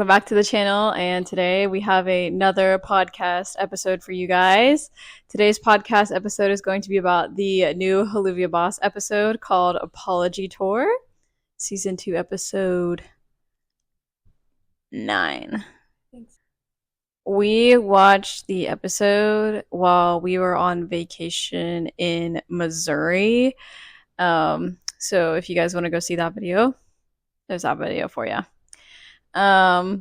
Welcome back to the channel, and today we have another podcast episode for you guys. Today's podcast episode is going to be about the new Helluva Boss episode called Apology Tour, Season 2, Episode 9. Thanks. We watched the episode while we were on vacation in Missouri. So if you guys want to go see that video, there's that video for you. I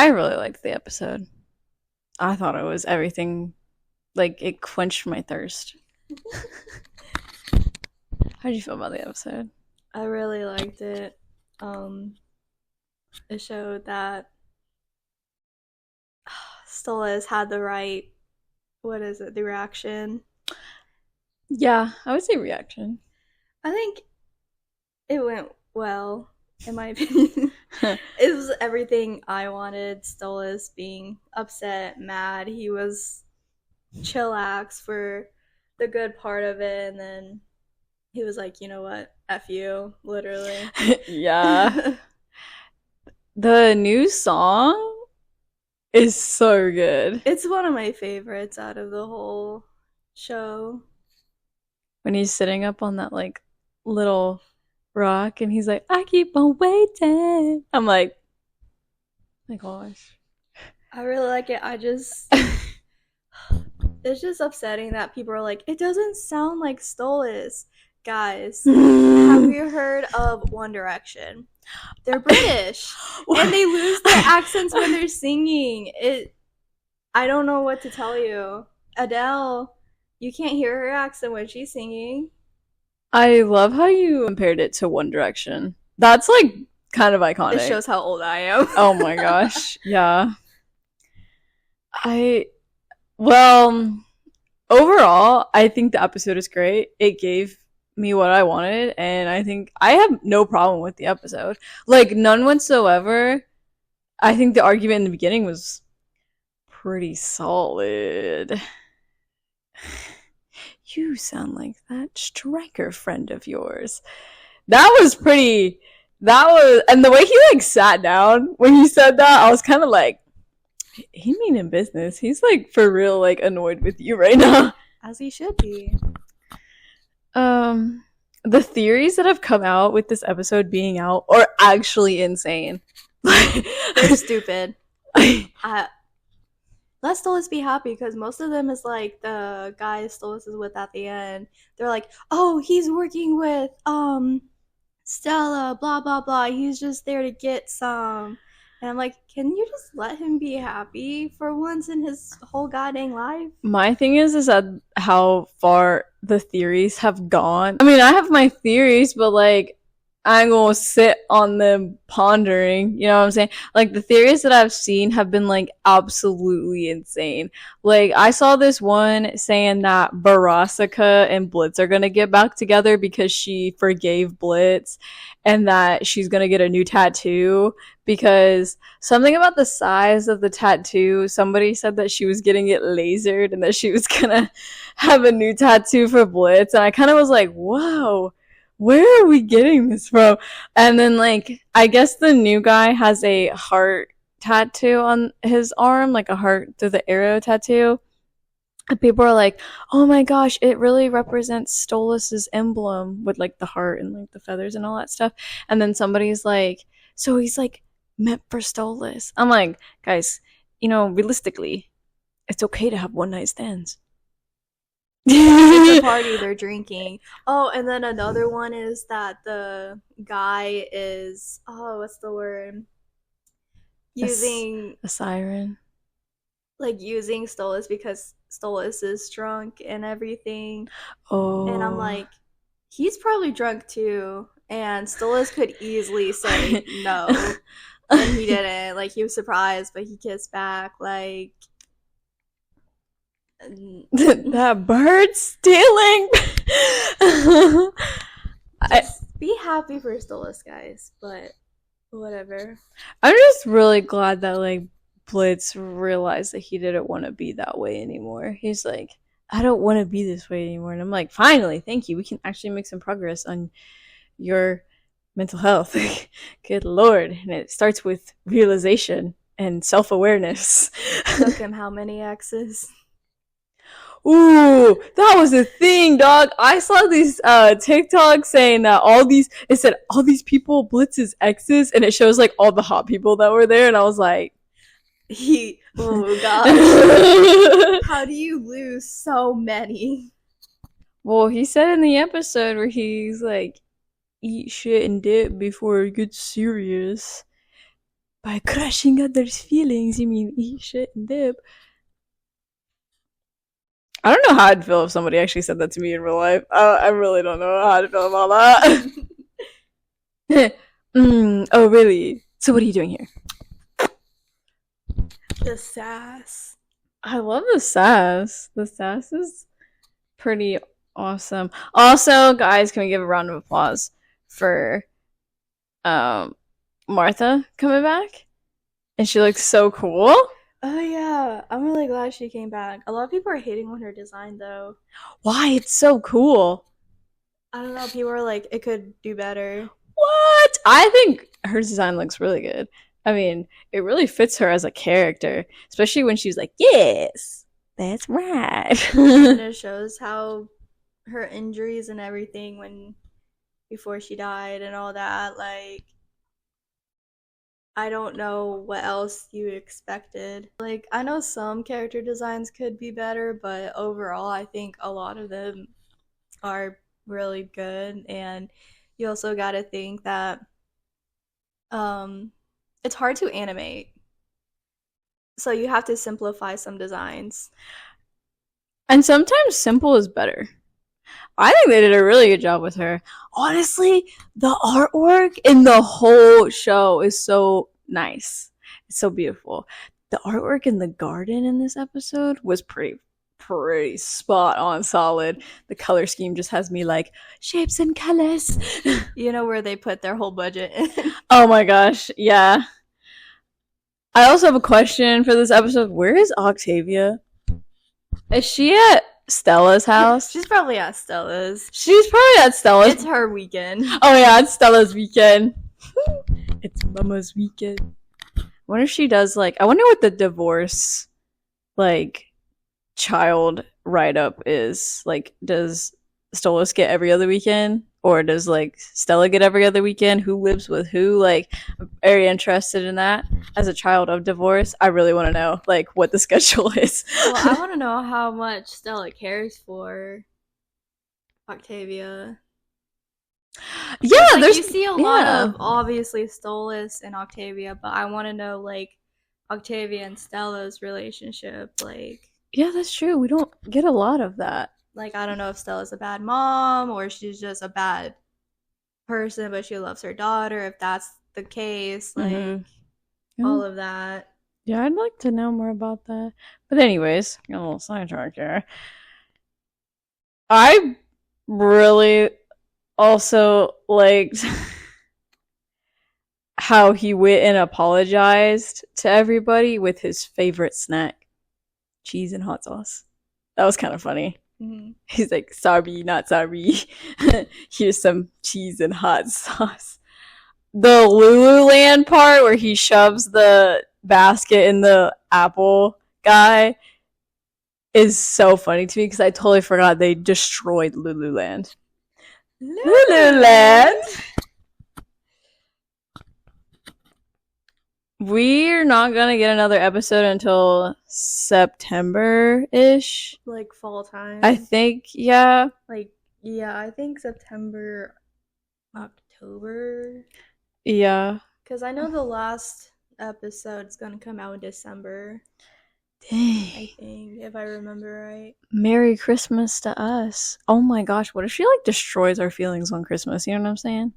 really liked the episode. I thought it was everything, like it quenched my thirst. How did you feel about the episode? I really liked it. It showed that Stolas had the right, the reaction. Yeah, I would say reaction. I think it went well, in my opinion. It was everything I wanted. Stolas being upset, mad. He was chillax for the good part of it, and then he was like, you know what? F you, literally. Yeah. The new song is so good. It's one of my favorites out of the whole show. When he's sitting up on that like little rock and he's like, I keep on waiting. I'm like, my gosh. I really like it. It's just upsetting that people are like, it doesn't sound like Stolas. Guys, have you heard of One Direction? They're British. And they lose their accents when they're singing. I don't know what to tell you. Adele, you can't hear her accent when she's singing. I love how you compared it to One Direction. That's like kind of iconic. It shows how old I am. Oh my gosh. Yeah. Overall, I think the episode is great. It gave me what I wanted, and I think I have no problem with the episode. Like, none whatsoever. I think the argument in the beginning was pretty solid. You sound like that striker friend of yours. And the way he like sat down when he said that, I was kind of like, he meaning business. He's like for real like annoyed with you right now. As he should be. The theories that have come out with this episode being out are actually insane. They're stupid. Let Stolas be happy, because most of them is like the guy Stolas is with at the end. They're like, oh, he's working with Stella, blah blah blah. He's just there to get some. And I'm like, can you just let him be happy for once in his whole goddamn life? My thing is that how far the theories have gone. I mean, I have my theories, but like, I ain't gonna sit on them pondering, you know what I'm saying? Like, the theories that I've seen have been like absolutely insane. Like, I saw this one saying that Barasaka and Blitz are gonna get back together because she forgave Blitz, and that she's gonna get a new tattoo because something about the size of the tattoo, somebody said that she was getting it lasered and that she was gonna have a new tattoo for Blitz, and I kind of was like, whoa, where are we getting this from? And then like, I guess the new guy has a heart tattoo on his arm, like a heart through the arrow tattoo. And people are like, oh my gosh, it really represents Stolas's emblem with like the heart and like the feathers and all that stuff. And then somebody's like, so he's like meant for Stolas. I'm like, guys, you know, realistically, it's okay to have one night stands. It's a party, they're drinking. Oh, and then another one is that the guy is, oh, what's the word? Using a siren. Like using Stolas because Stolas is drunk and everything. Oh. And I'm like, he's probably drunk too. And Stolas could easily say no. And he didn't. Like, he was surprised, but he kissed back. Like, that bird stealing. Be happy for Stolas, guys. But whatever. I'm just really glad that like Blitz realized that he didn't want to be that way anymore. He's like, I don't want to be this way anymore. And I'm like, finally, thank you. We can actually make some progress on your mental health. Good lord. And it starts with realization and self-awareness. Took him how many X's? Ooh, that was a thing, dog. I saw these TikToks saying that it said all these people Blitz's exes, and it shows like all the hot people that were there, and I was like, oh gosh. How do you lose so many? Well, he said in the episode where he's like, eat shit and dip before it gets serious. By crushing others' feelings, you mean eat shit and dip. I don't know how I'd feel if somebody actually said that to me in real life. I really don't know how I'd feel about that. Oh, really? So what are you doing here? The sass. I love the sass. The sass is pretty awesome. Also, guys, can we give a round of applause for Martha coming back? And she looks so cool. Oh yeah, I'm really glad she came back. A lot of people are hating on her design though. Why? It's so cool. I don't know, people are like, it could do better. What? I think her design looks really good. I mean, it really fits her as a character, especially when she's like, yes, that's right. And it shows how her injuries and everything before she died and all that, like, I don't know what else you expected. Like, I know some character designs could be better, but overall, I think a lot of them are really good. And you also got to think that it's hard to animate. So you have to simplify some designs. And sometimes simple is better. I think they did a really good job with her. Honestly, the artwork in the whole show is so nice. It's so beautiful. The artwork in the garden in this episode was pretty spot on solid. The color scheme just has me like, shapes and colors. You know where they put their whole budget in. Oh my gosh, yeah. I also have a question for this episode. Where is Octavia? Is she at Stella's house? She's probably at Stella's. She's probably at Stella's. It's her weekend. Oh yeah, it's Stella's weekend. It's Mama's weekend. I wonder if she does like, I wonder what the divorce like child write-up is. Like, does Stolas get every other weekend? Or does like Stella get every other weekend? Who lives with who? Like, I'm very interested in that. As a child of divorce, I really want to know like what the schedule is. Well, I want to know how much Stella cares for Octavia. Yeah, like, there's you see a lot of obviously Stolas and Octavia, but I want to know like Octavia and Stella's relationship. Like, yeah, that's true. We don't get a lot of that. Like, I don't know if Stella's a bad mom or she's just a bad person, but she loves her daughter. If that's the case, like all of that. Yeah, I'd like to know more about that. But anyways, a little sidetrack here. I really also liked how he went and apologized to everybody with his favorite snack, cheese and hot sauce. That was kind of funny. Mm-hmm. He's like, sorry, not sorry. Here's some cheese and hot sauce. The Lululand part where he shoves the basket in the apple guy is so funny to me because I totally forgot they destroyed Lululand. Lululand! We're not gonna get another episode until September-ish. Like fall time. I think, yeah. Like, yeah, I think September, October. Yeah. Because I know the last episode's gonna come out in December. Dang. I think, if I remember right. Merry Christmas to us. Oh my gosh, what if she like destroys our feelings on Christmas? You know what I'm saying?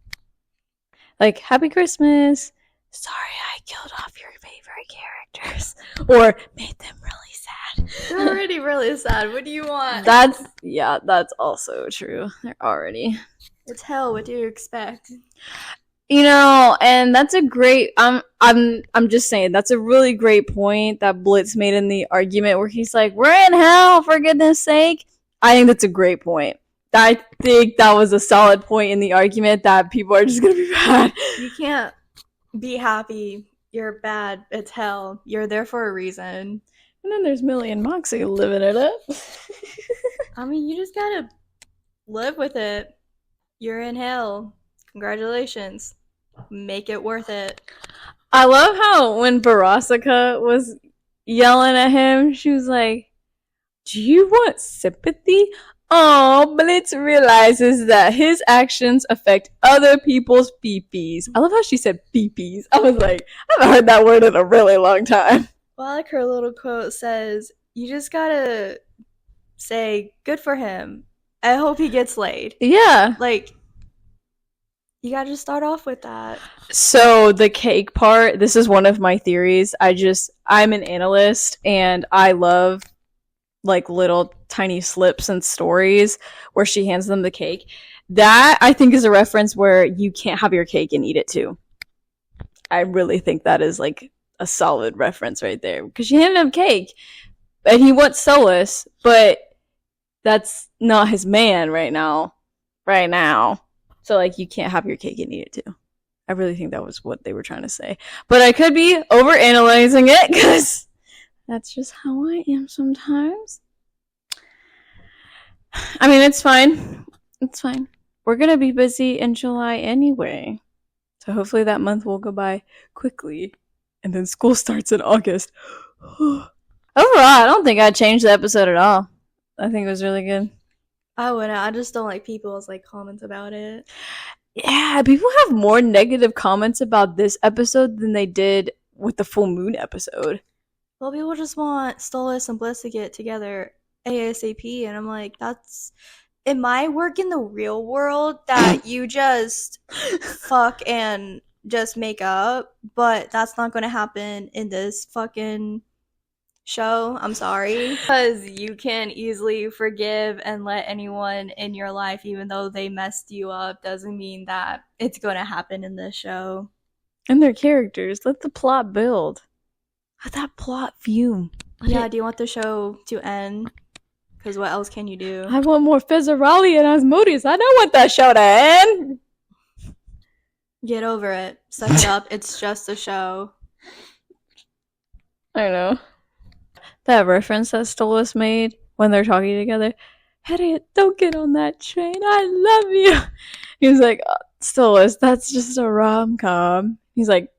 Like, Happy Christmas. Sorry I killed off your favorite characters. Or made them really sad. They're already really sad. What do you want? That's also true. They're already. It's hell. What do you expect? You know, and that's a great I'm just saying that's a really great point that Blitz made in the argument where he's like, we're in hell for goodness sake. I think that's a great point. I think that was a solid point in the argument that people are just gonna be bad. You can't be happy. You're bad. It's hell. You're there for a reason. And then there's Millie and Moxie living it up. I mean, you just gotta live with it. You're in hell. Congratulations. Make it worth it. I love how when Barasaka was yelling at him, she was like, "Do you want sympathy?" Oh, Blitz realizes that his actions affect other people's peepees. I love how she said peepees. I was like, I haven't heard that word in a really long time. Well, like her little quote says, you just gotta say, good for him. I hope he gets laid. Yeah. Like, you gotta just start off with that. So the cake part, this is one of my theories. I'm an analyst and I love like little tiny slips and stories where she hands them the cake. That I think is a reference where you can't have your cake and eat it too. I really think that is like a solid reference right there because she handed him cake and he wants solace, but that's not his man right now. So like you can't have your cake and eat it too. I really think that was what they were trying to say. But I could be overanalyzing it because that's just how I am sometimes. I mean, it's fine. It's fine. We're going to be busy in July anyway. So hopefully that month will go by quickly. And then school starts in August. Overall, I don't think I'd change the episode at all. I think it was really good. I wouldn't. I just don't like people's like comments about it. Yeah, people have more negative comments about this episode than they did with the full moon episode. Well, people just want Stolas and Bliss to get together ASAP, and I'm like, it might work in the real world that you just fuck and just make up, but that's not gonna happen in this fucking show. I'm sorry. Because you can easily forgive and let anyone in your life, even though they messed you up, doesn't mean that it's gonna happen in this show. And their characters. Let the plot build. Let that plot fume. Yeah, do you want the show to end? Because what else can you do? I want more Fezzarali and Asmodeus. I don't want that show to end. Get over it. Suck it up. It's just a show. I know. That reference that Stolas made when they're talking together. Harriet, don't get on that train. I love you. He was like, Stolas, that's just a rom-com. He's like,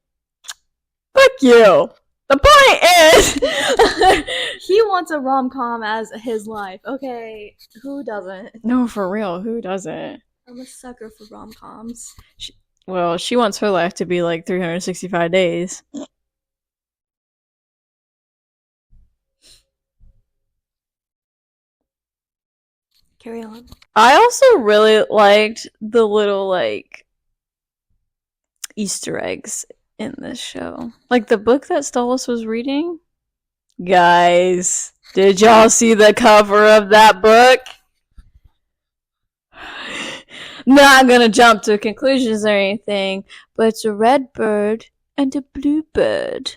fuck you. The point is, he wants a rom-com as his life. Okay, who doesn't? No, for real, who doesn't? I'm a sucker for rom-coms. She wants her life to be like 365 days. Carry on. I also really liked the little like Easter eggs in this show. Like the book that Stolas was reading. Guys, did y'all see the cover of that book? Not gonna jump to conclusions or anything, but it's a red bird and a blue bird.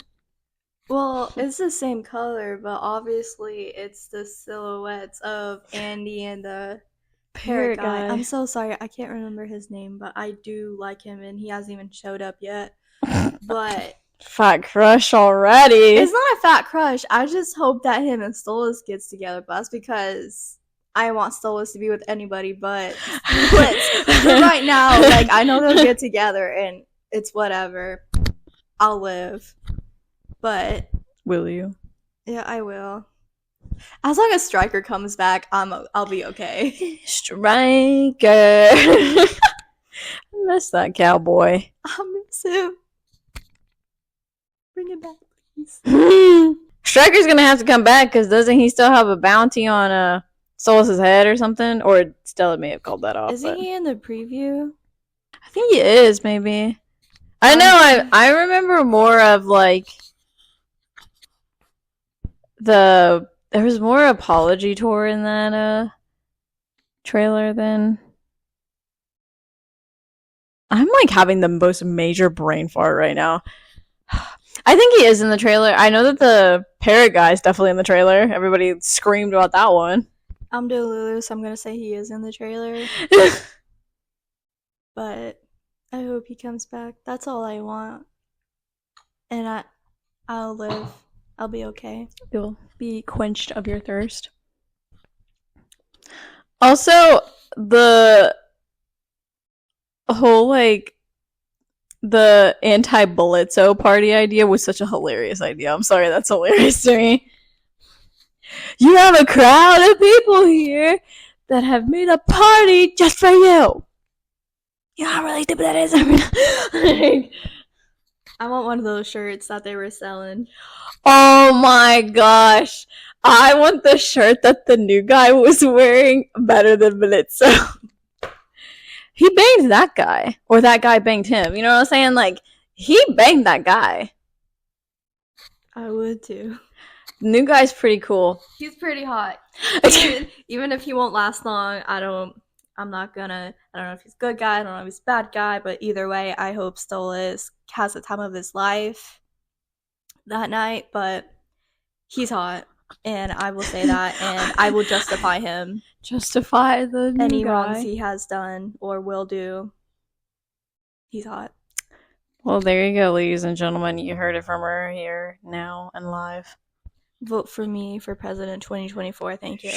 Well, it's the same color, but obviously it's the silhouettes of Andy and the parrot guy. I'm so sorry, I can't remember his name, but I do like him, and he hasn't even showed up yet. But fat crush already. It's not a fat crush. I just hope that him and Stolas gets together, but that's because I want Stolas to be with anybody but right now, like, I know they'll get together, and it's whatever. I'll live. But will you? Yeah, I will. As long as Stryker comes back, I'll be okay. Stryker. I miss that cowboy. I miss him. Bring it back, please. Stryker's gonna have to come back because doesn't he still have a bounty on Stolas' head or something? Or Stella may have called that off. Isn't he in the preview? I think he is, maybe. I know. I remember more of like there was more apology tour in that trailer than. I'm like having the most major brain fart right now. I think he is in the trailer. I know that the parrot guy is definitely in the trailer. Everybody screamed about that one. I'm Delulu, so I'm gonna say he is in the trailer. But I hope he comes back. That's all I want. And I'll live. I'll be okay. You'll be quenched of your thirst. Also, the whole, like, the anti-Blitzo party idea was such a hilarious idea. I'm sorry, that's hilarious to me. You have a crowd of people here that have made a party just for you. You know how really stupid that is? I want one of those shirts that they were selling. Oh my gosh. I want the shirt that the new guy was wearing better than Blitzo. He banged that guy. Or that guy banged him. You know what I'm saying? Like, he banged that guy. I would too. The new guy's pretty cool. He's pretty hot. Even if he won't last long, I don't know if he's a good guy, I don't know if he's a bad guy, but either way, I hope Stolas has the time of his life that night, but he's hot, and I will say that, and I will justify him. Justify the new any guy. wrongs he has done or will do. He's hot. Well, there you go, ladies and gentlemen. You heard it from her here, now, and live. Vote for me for president 2024. Thank you.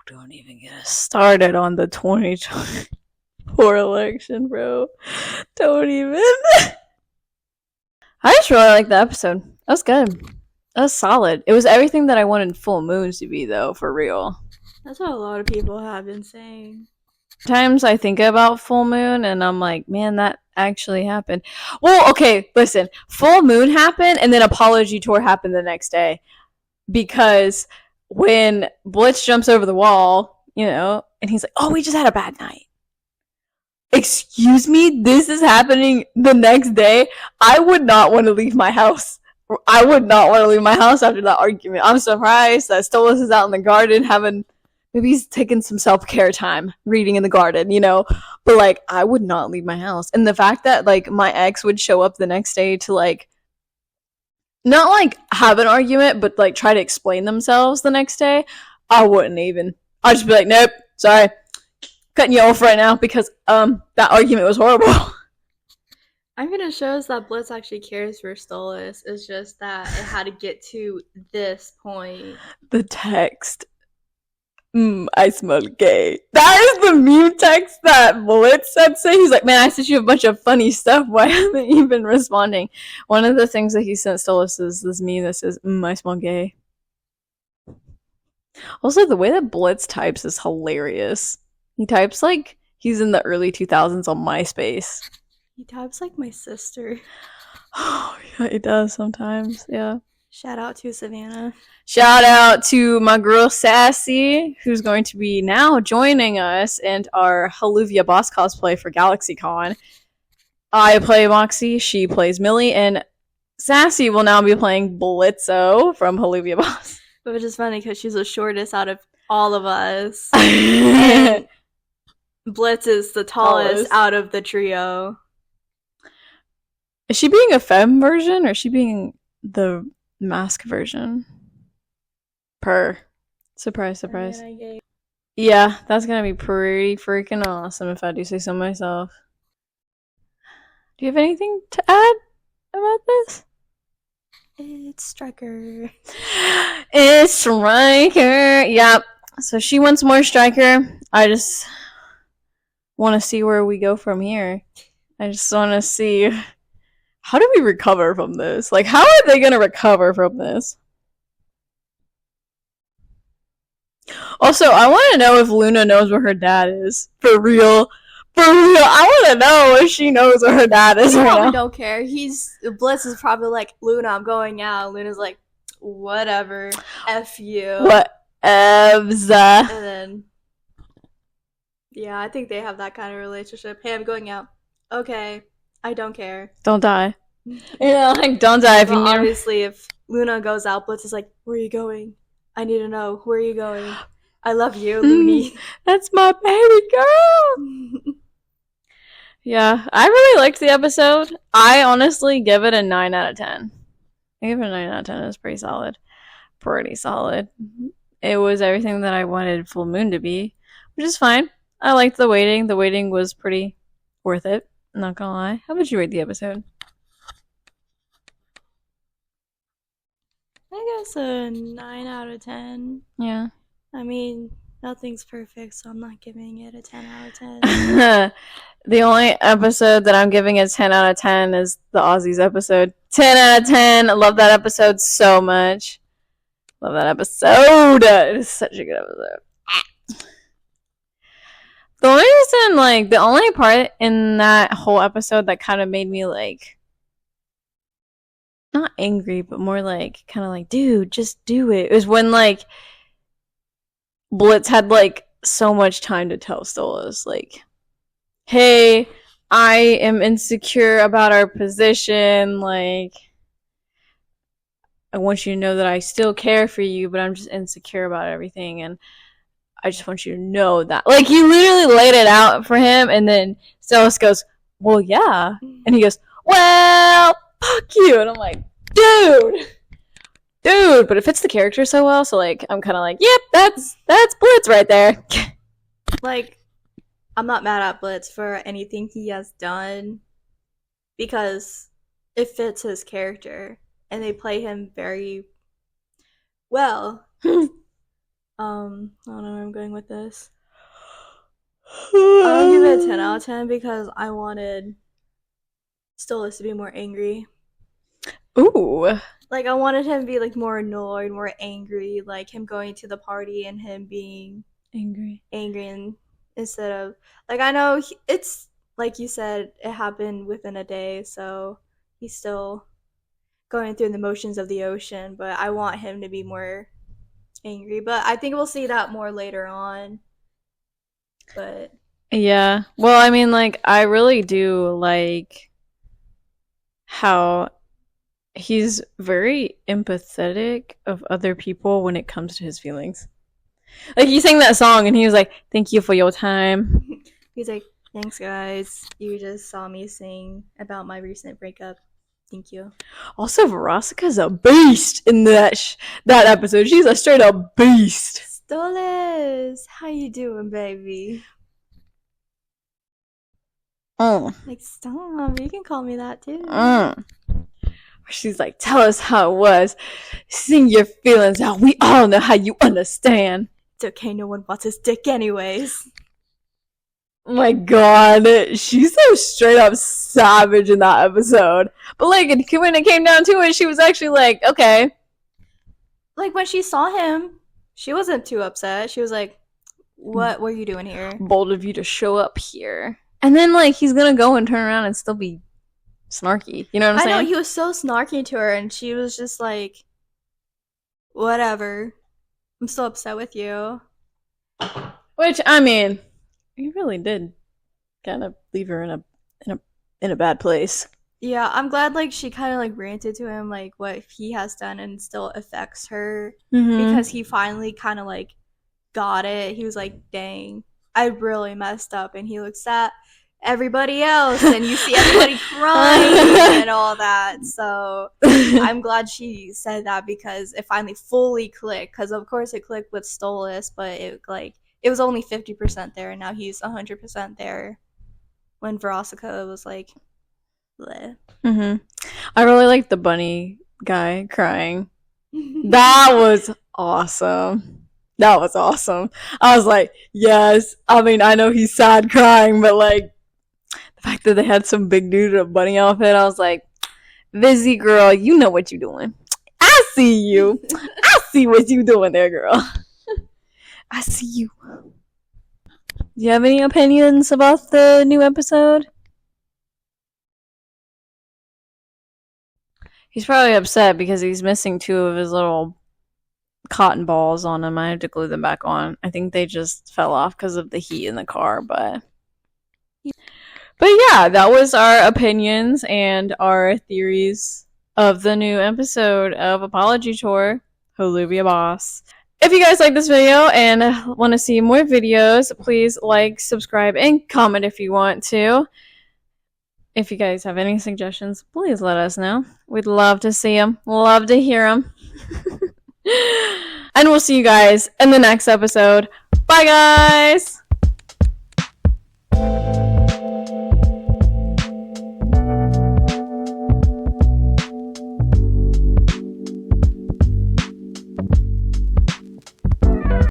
Don't even get us started on the 2024 election, bro. Don't even. I just really liked the episode. That was good. That was solid. It was everything that I wanted full moons to be, though, for real. That's what a lot of people have been saying. Sometimes I think about full moon and I'm like, man, that actually happened. Well, okay, listen. Full moon happened and then Apology Tour happened the next day. Because when Blitz jumps over the wall, you know, and he's like, oh, we just had a bad night. Excuse me? This is happening the next day? I would not want to leave my house. I would not want to leave my house after that argument. I'm surprised that Stolas is out in the garden having... Maybe he's taking some self-care time, reading in the garden, you know? But, like, I would not leave my house. And the fact that, like, my ex would show up the next day to, like, not, like, have an argument, but, like, try to explain themselves the next day, I wouldn't even. I'd just be like, nope, sorry. Cutting you off right now because, that argument was horrible. I'm gonna show us that Blitz actually cares for Stolas. It's just that it had to get to this point. The text. I smell gay. That is the meme text that Blitz said. He's like, man, I sent you a bunch of funny stuff. Why haven't you been responding? One of the things that he sent Stolas is this meme that says, I smell gay. Also, the way that Blitz types is hilarious. He types like he's in the early 2000s on MySpace. He types like my sister. Oh, yeah, he does sometimes, yeah. Shout out to Savannah. Shout out to my girl Sassy, who's going to be now joining us in our Helluva Boss cosplay for GalaxyCon. I play Moxie, she plays Millie, and Sassy will now be playing Blitzo from Helluva Boss. Which is funny because she's the shortest out of all of us. And Blitz is the tallest out of the trio. Is she being a femme version or is she being the mask version? Surprise. Yeah, that's gonna be pretty freaking awesome if I do say so myself. Do you have anything to add about this? It's Striker. It's Striker. Yep. So she wants more Striker. I just want to see where we go from here. I just want to see, how do we recover from this? Like, how are they going to recover from this? Also, I want to know if Luna knows where her dad is. For real. I want to know if she knows where her dad is He right probably now. don't care. Blitz is probably like, Luna, I'm going out. Luna's like, whatever. F you. Whatevs. And then, yeah, I think they have that kind of relationship. Hey, I'm going out. Okay. I don't care. Don't die. You know, like, don't die if you need. Obviously, if Luna goes out, Blitz is like, where are you going? I need to know. Where are you going? I love you, Looney. That's my baby girl. Yeah, I really liked the episode. I honestly give it a 9 out of 10. I give it a 9 out of 10. It's pretty solid. it was everything that I wanted Full Moon to be, which is fine. I liked the waiting. The waiting was pretty worth it. I'm not gonna lie. How would you rate the episode? I guess a 9 out of 10. Yeah. I mean, nothing's perfect, so I'm not giving it a 10 out of 10. The only episode that I'm giving a 10 out of 10 is the Aussies episode. 10 out of 10. I love that episode so much. Love that episode. It is such a good episode. The only reason, like, the only part in that whole episode that kind of made me, like, not angry, but more like, kind of like, dude, just do it. It was when, like, Blitz had, like, so much time to tell Stolas, like, hey, I am insecure about our position, like, I want you to know that I still care for you, but I'm just insecure about everything, and I just want you to know that. Like, he literally laid it out for him, and then Stolas goes, well, yeah. And he goes, well, fuck you. And I'm like, dude, but it fits the character so well, so, like, I'm kind of like, yep, that's Blitz right there. Like, I'm not mad at Blitz for anything he has done because it fits his character and they play him very well. I don't know where I'm going with this. I don't give it a 10 out of 10 because I wanted Stolas to be more angry. Ooh. Like, I wanted him to be, like, more annoyed, more angry, like him going to the party and him being angry and instead of, like, I know it's, like you said, it happened within a day, so he's still going through the motions of the ocean, but I want him to be more angry. But I think we'll see that more later on. But yeah. Well, I mean, like, I really do like how he's very empathetic of other people when it comes to his feelings. Like, he sang that song and he was like, thank you for your time. He's like, thanks, guys. You just saw me sing about my recent breakup. Thank you. Also, Veronica's a beast in that episode. She's a straight up beast. Stolas, how you doing, baby? Like, stop. You can call me that, too. She's like, tell us how it was. Sing your feelings out. We all know how you understand. It's okay, no one wants his dick anyways. Oh my god, she's so straight up savage in that episode. But, like, when it came down to it, she was actually like, okay. Like, when she saw him, she wasn't too upset. She was like, what were you doing here? Bold of you to show up here. And then, like, he's gonna go and turn around and still be snarky. You know what I'm saying? I know, he was so snarky to her, and she was just like, whatever. I'm still upset with you. Which, I mean, he really did kind of leave her in a bad place. Yeah, I'm glad, like, she kind of, like, ranted to him, like, what he has done and still affects her. Because he finally kind of, like, got it. He was like, dang, I really messed up. And he looks at everybody else and you see everybody crying and all that. So I'm glad she said that because it finally fully clicked. Because, of course, it clicked with Stolas, but it was only 50% there, and now he's 100% there when Veronica was like, bleh. I really like the bunny guy crying. That was awesome. I was like, yes. I mean, I know he's sad crying, but, like, the fact that they had some big dude in a bunny outfit, I was like, Vizzy girl, you know what you're doing. I see you. I see what you doing there, girl. I see you. Do you have any opinions about the new episode? He's probably upset because he's missing 2 of his little cotton balls on him. I have to glue them back on. I think they just fell off because of the heat in the car, but yeah, that was our opinions and our theories of the new episode of Apology Tour, Helluva Boss. If you guys like this video and want to see more videos, please like, subscribe, and comment if you want to. If you guys have any suggestions, please let us know. We'd love to see them. Love to hear them. And we'll see you guys in the next episode. Bye, guys.